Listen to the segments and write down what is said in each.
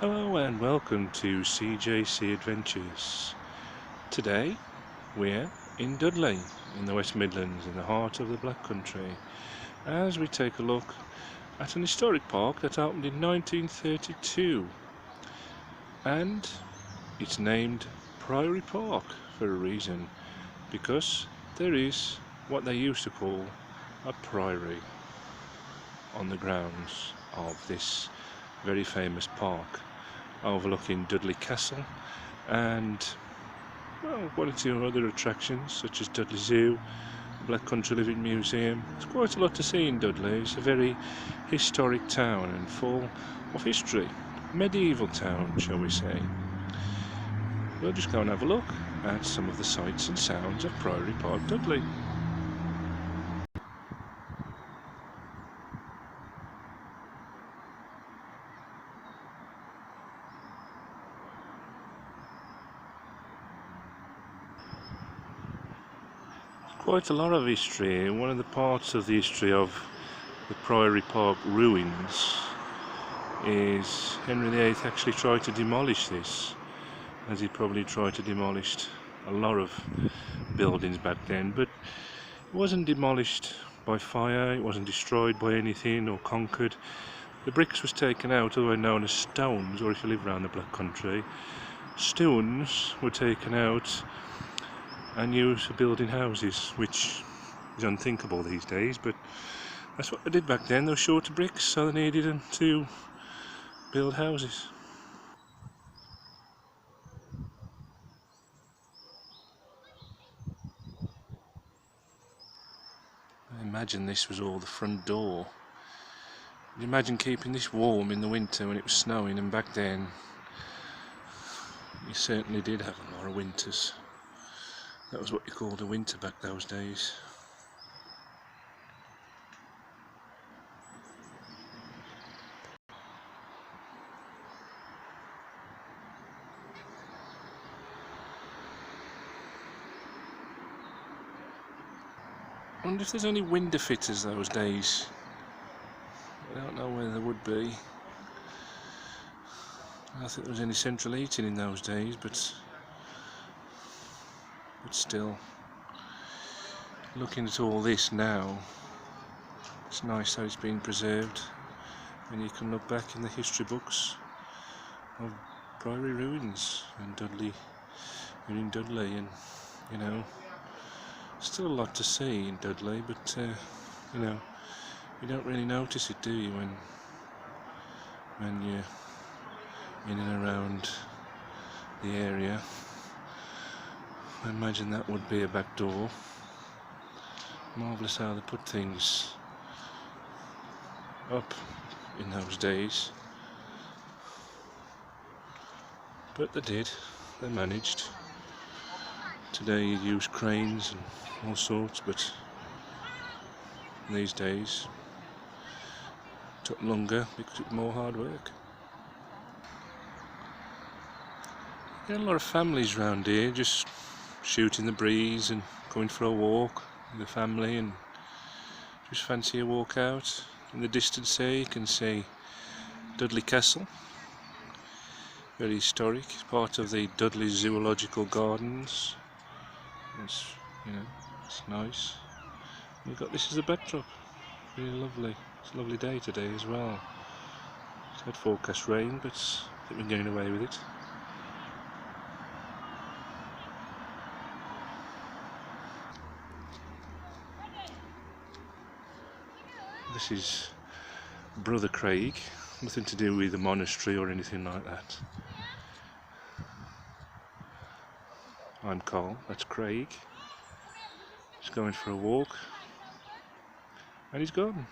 Hello and welcome to CJC Adventures. Today we're in Dudley in the West Midlands in the heart of the Black Country as we take a look at an historic park that opened in 1932 and it's named Priory Park for a reason, because there is what they used to call a priory on the grounds of this very famous park, overlooking Dudley Castle and, well, one or two other attractions such as Dudley Zoo, the Black Country Living Museum. There's quite a lot to see in Dudley. It's a very historic town and full of history. Medieval town, shall we say. We'll just go and have a look at some of the sights and sounds of Priory Park, Dudley. Quite a lot of history. One of the parts of the history of the Priory Park ruins is Henry VIII actually tried to demolish this, as he probably tried to demolish a lot of buildings back then, but it wasn't demolished by fire, it wasn't destroyed by anything or conquered. The bricks was taken out, otherwise known as stones, or if you live around the Black Country, stones were taken out and used for building houses, which is unthinkable these days, but that's what they did back then. They were short of bricks, so they needed them to build houses. I imagine this was all the front door. You imagine keeping this warm in the winter when it was snowing, and back then you certainly did have a lot of winters. That was what you called a winter back those days. I wonder if there's any window fitters those days. I don't know whether there would be. I don't think there was any central heating in those days, but still, looking at all this now, it's nice how it's been preserved, and you can look back in the history books of Priory ruins and Dudley, you're in Dudley, and you know, still a lot to see in Dudley, but you know, you don't really notice it, do you, when you're in and around the area. I imagine that would be a back door. Marvellous how they put things up in those days, but they did, they managed. Today you use cranes and all sorts, but these days it took longer because it was more hard work. There are a lot of families around here just shooting the breeze and going for a walk with the family, and just fancy a walk out. In the distance there you can see Dudley Castle, very historic, part of the Dudley Zoological Gardens. It's, you know, it's nice. We've got this as a backdrop, really lovely. It's a lovely day today as well. It's had forecast rain, but I think we're getting away with it. This is Brother Craig, nothing to do with the monastery or anything like that. I'm Carl, that's Craig. He's going for a walk, and he's gone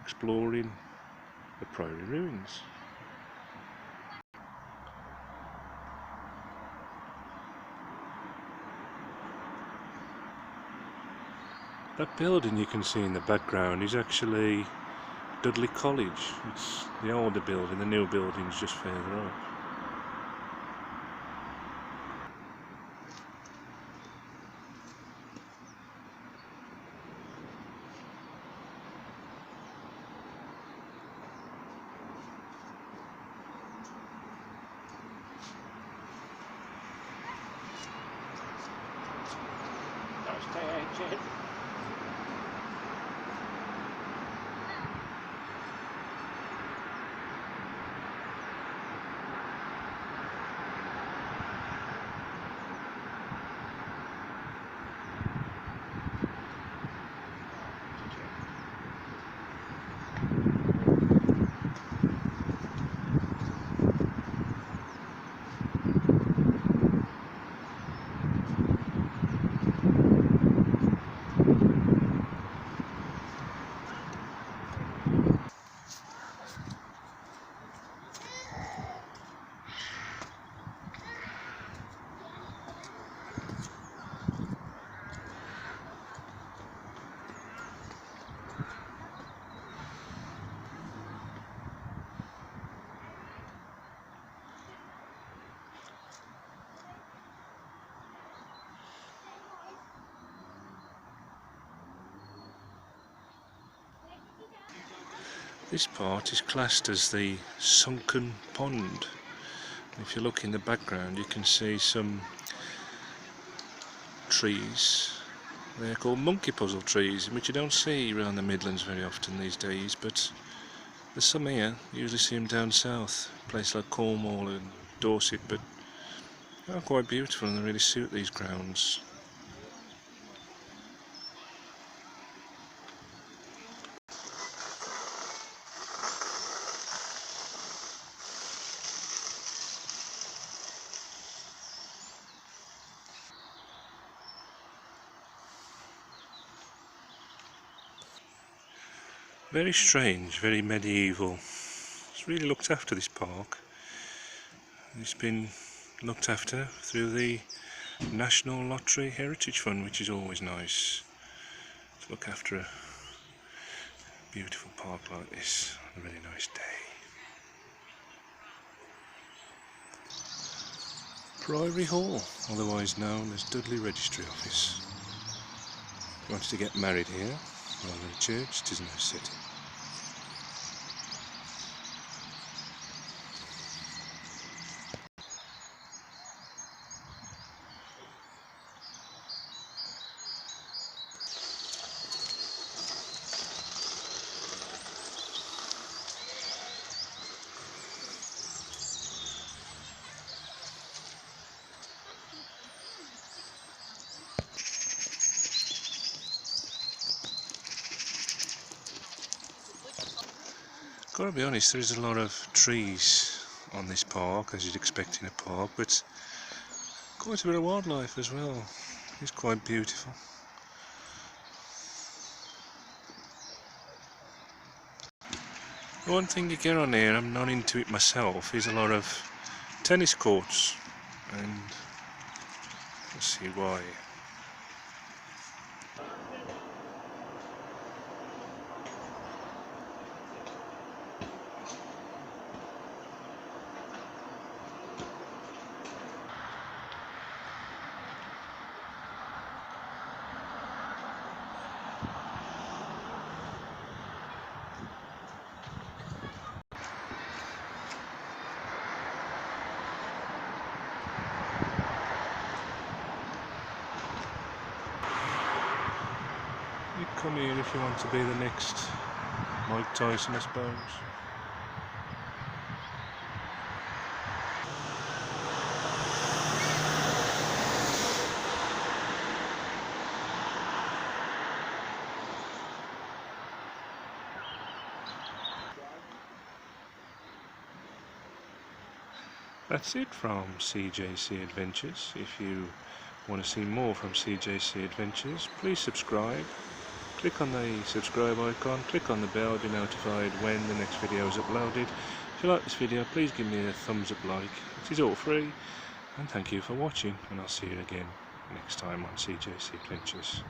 exploring the Priory ruins. That building you can see in the background is actually Dudley College. It's the older building, the new building's just further up. estate agent. This part is classed as the Sunken Pond. If you look in the background you can see some trees. They're called monkey puzzle trees, which you don't see around the Midlands very often these days, but there's some here. You usually see them down south, places like Cornwall and Dorset, but they're quite beautiful and they really suit these grounds. Very strange, very medieval. It's really looked after, this park. It's been looked after through the National Lottery Heritage Fund, which is always nice to look after a beautiful park like this on a really nice day. Priory Hall, otherwise known as Dudley Registry Office. If you wanted to get married here, rather than a church, it is no city. Gotta be honest, there is a lot of trees on this park, as you'd expect in a park, but quite a bit of wildlife as well. It's quite beautiful. One thing you get on here, I'm not into it myself, is a lot of tennis courts, and let's see why. You come here if you want to be the next Mike Tyson, I suppose. That's it from CJC Adventures. If you want to see more from CJC Adventures, please subscribe. Click on the subscribe icon, click on the bell to be notified when the next video is uploaded. If you like this video, please give me a thumbs up like. It is all free. And thank you for watching, and I'll see you again next time on CJC Adventures.